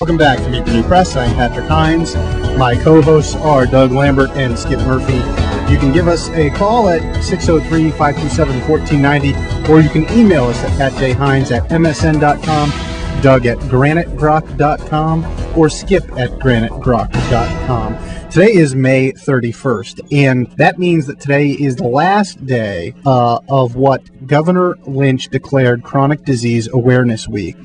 Welcome back to Meet the New Press. I'm Patrick Hines. My co-hosts are Doug Lambert and Skip Murphy. You can give us a call at 603-527-1490, or you can email us at patjhines@msn.com, Doug at granitegrok.com, or Skip at granitegrok.com. Today is May 31st, and that means that today is the last day of what Governor Lynch declared Chronic Disease Awareness Week.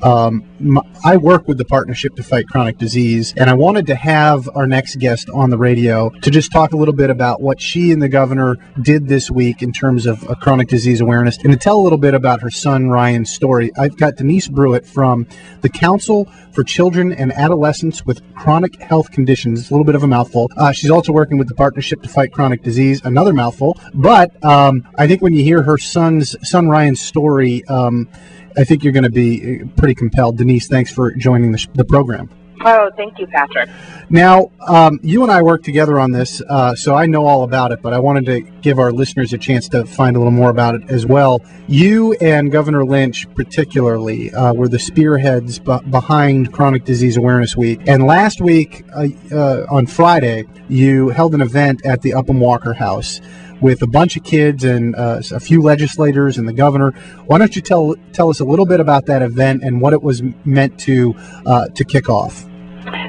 I work with the Partnership to Fight Chronic Disease, and I wanted to have our next guest on the radio to just talk a little bit about what she and the governor did this week in terms of chronic disease awareness, and to tell a little bit about her son Ryan's story. I've got Denise Brewitt from the Council for Children and Adolescents with Chronic Health Conditions. It's a little bit of a mouthful. She's also working with the Partnership to Fight Chronic Disease, another mouthful. But I think when you hear her son Ryan's story, I think you're going to be pretty compelled. Denise, thanks for joining the program. Oh, thank you, Patrick. Now, you and I worked together on this, so I know all about it, but I wanted to give our listeners a chance to find a little more about it as well. You and Governor Lynch particularly were the spearheads behind Chronic Disease Awareness Week. And last week, on Friday, you held an event at the Upham Walker House with a bunch of kids and a few legislators and the governor. Why don't you tell us a little bit about that event and what it was meant to kick off?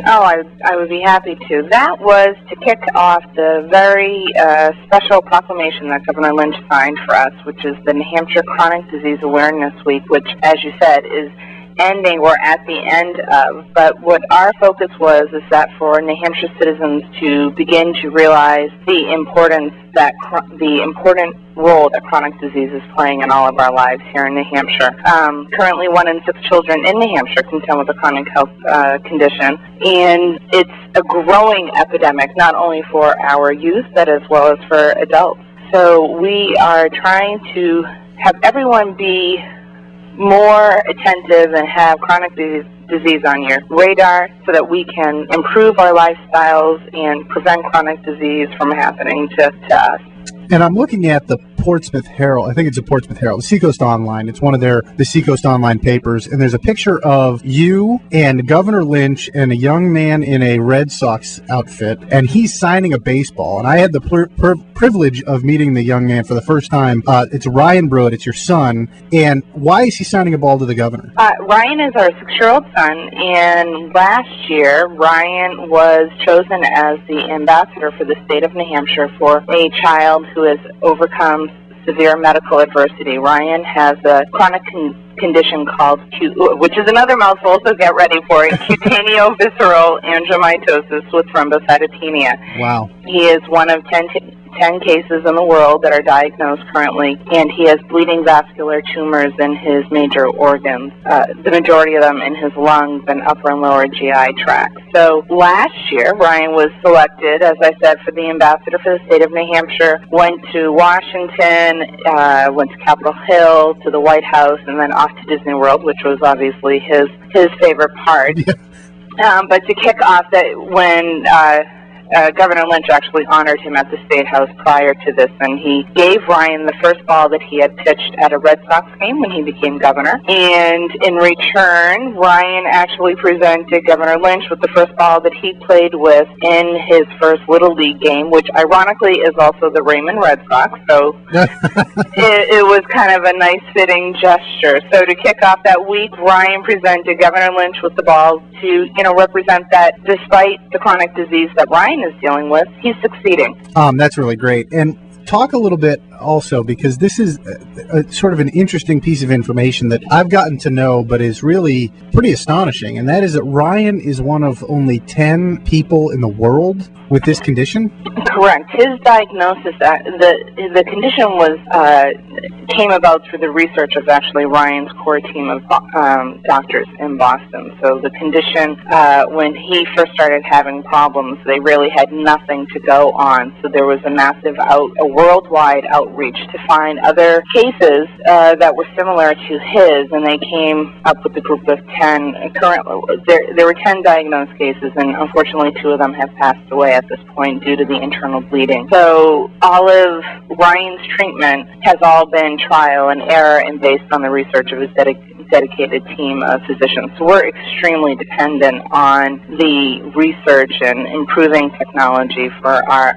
Oh, I would be happy to. That was to kick off the very special proclamation that Governor Lynch signed for us, which is the New Hampshire Chronic Disease Awareness Week, which, as you said, is ending. We're at the end of. But what our focus was is that for New Hampshire citizens to begin to realize the important role that chronic disease is playing in all of our lives here in New Hampshire. Currently, 1 in 6 children in New Hampshire contend with a chronic health condition, and it's a growing epidemic, not only for our youth, but as well as for adults. So we are trying to have everyone be more attentive and have chronic disease on your radar so that we can improve our lifestyles and prevent chronic disease from happening to us. And I'm looking at the Portsmouth Herald. I think it's a Portsmouth Herald, the Seacoast Online. It's one of the Seacoast Online papers, and there's a picture of you and Governor Lynch and a young man in a Red Sox outfit, and he's signing a baseball. And I had the privilege of meeting the young man for the first time. It's Ryan Brewitt. It's your son. And why is he signing a ball to the governor? Ryan is our 6-year-old son, and last year Ryan was chosen as the ambassador for the state of New Hampshire for a child who has overcome severe medical adversity. Ryan has a chronic condition called, which is another mouthful, so get ready for it, cutaneovisceral angiomatosis with thrombocytopenia. Wow. He is one of 10 cases in the world that are diagnosed currently, and he has bleeding vascular tumors in his major organs, the majority of them in his lungs and upper and lower GI tract. So last year, Ryan was selected, as I said, for the ambassador for the state of New Hampshire, went to Washington, went to Capitol Hill, to the White House, and then off to Disney World, which was obviously his favorite part. But to kick off that, when Governor Lynch actually honored him at the State House prior to this, and he gave Ryan the first ball that he had pitched at a Red Sox game when he became governor. And in return, Ryan actually presented Governor Lynch with the first ball that he played with in his first Little League game, which ironically is also the Raymond Red Sox. So it was kind of a nice fitting gesture. So to kick off that week, Ryan presented Governor Lynch with the ball to, represent that despite the chronic disease that Ryan is dealing with, he's succeeding. That's really great. And talk a little bit also, because this is a sort of an interesting piece of information that I've gotten to know, but is really pretty astonishing. And that is that Ryan is one of only 10 people in the world with this condition? Correct. His diagnosis, the condition came about through the research of actually Ryan's core team of doctors in Boston. So the condition, when he first started having problems, they really had nothing to go on. So there was a massive worldwide outreach to find other cases that were similar to his, and they came up with a group of 10. Currently, there were 10 diagnosed cases, and unfortunately 2 of them have passed away at this point due to the internal bleeding. So all of Ryan's treatment has all been trial and error and based on the research of his dedicated team of physicians. So we're extremely dependent on the research and improving technology for our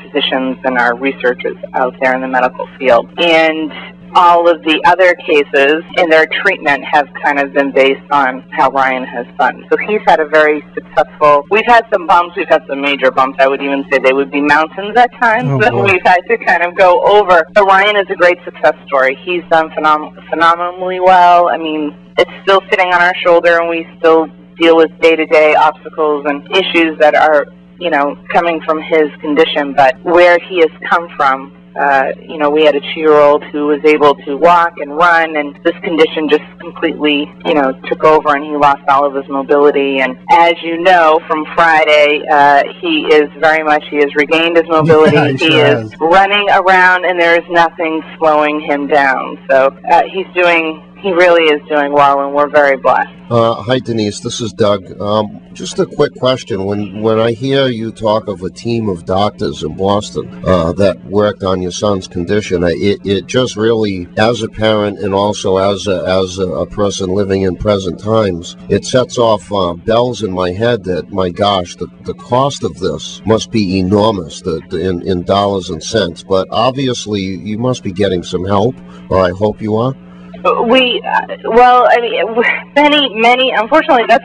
physicians and our researchers out there in the medical field. And all of the other cases in their treatment have kind of been based on how Ryan has done. So he's had a very successful, we've had some bumps, we've had some major bumps. I would even say they would be mountains at times that we've had to kind of go over. But Ryan is a great success story. He's done phenomenally well. I mean, it's still sitting on our shoulder, and we still deal with day-to-day obstacles and issues that are, coming from his condition. But where he has come from, we had a 2-year-old who was able to walk and run, and this condition just completely, took over, and he lost all of his mobility. And as you know from Friday, he has regained his mobility. Yeah, he is running around, and there is nothing slowing him down. So he really is doing well, and we're very blessed. Hi, Denise. This is Doug. Just a quick question. When I hear you talk of a team of doctors in Boston that worked on your son's condition, it just really, as a parent and also as a person living in present times, it sets off bells in my head that, my gosh, the cost of this must be enormous in dollars and cents. But obviously, you must be getting some help, or I hope you are. Many, unfortunately, that's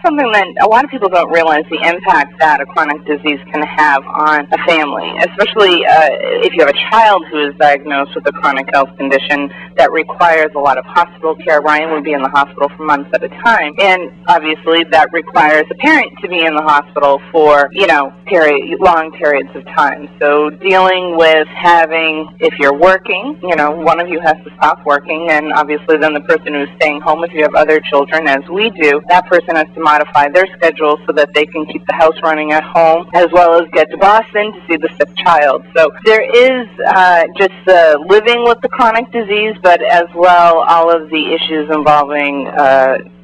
something that a lot of people don't realize, the impact that a chronic disease can have on a family, especially if you have a child who is diagnosed with a chronic health condition that requires a lot of hospital care. Ryan would be in the hospital for months at a time, and obviously that requires a parent to be in the hospital for, long periods of time. So dealing with having, if you're working, one of you has to stop working, and obviously then the person who's staying home, if you have other children, as we do, that person has to modify their schedule so that they can keep the house running at home, as well as get to Boston to see the sick child. So there is just living with the chronic disease, but as well all of the issues involving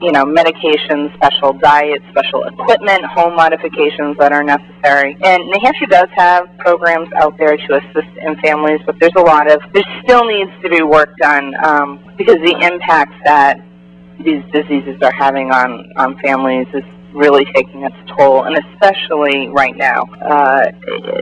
medications, special diet, special equipment, home modifications that are necessary. And New Hampshire does have programs out there to assist in families, but there still needs to be work done because the impacts that these diseases are having on families is really taking its toll, and especially right now.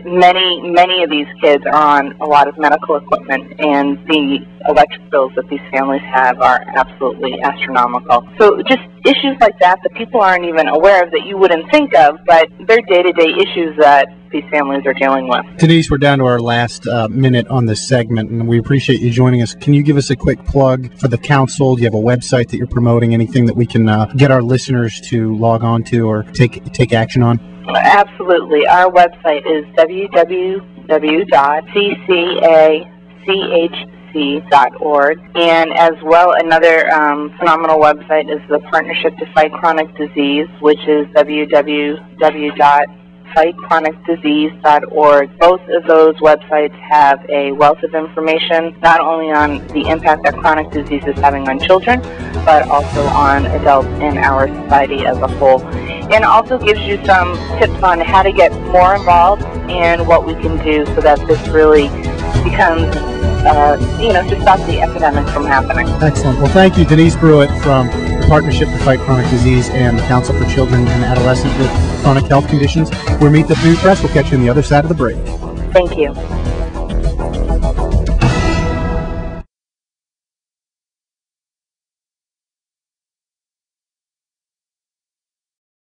Many of these kids are on a lot of medical equipment, and the electric bills that these families have are absolutely astronomical. So just issues like that people aren't even aware of, that you wouldn't think of, but they're day-to-day issues that these families are dealing with. Denise, we're down to our last minute on this segment, and we appreciate you joining us. Can you give us a quick plug for the council? Do you have a website that you're promoting? Anything that we can get our listeners to log on to or take action on? Absolutely. Our website is www.ccachc.org, and as well another phenomenal website is the Partnership to Fight Chronic Disease, which is www.fightchronicdisease.org. Both of those websites have a wealth of information, not only on the impact that chronic disease is having on children, but also on adults in our society as a whole. And also gives you some tips on how to get more involved and what we can do so that this really becomes, to stop the epidemic from happening. Excellent. Well, thank you, Denise Brewitt from the Partnership to Fight Chronic Disease and the Council for Children and Adolescents with Chronic Health Conditions. We're Meet the Food Press. We'll catch you on the other side of the break. Thank you.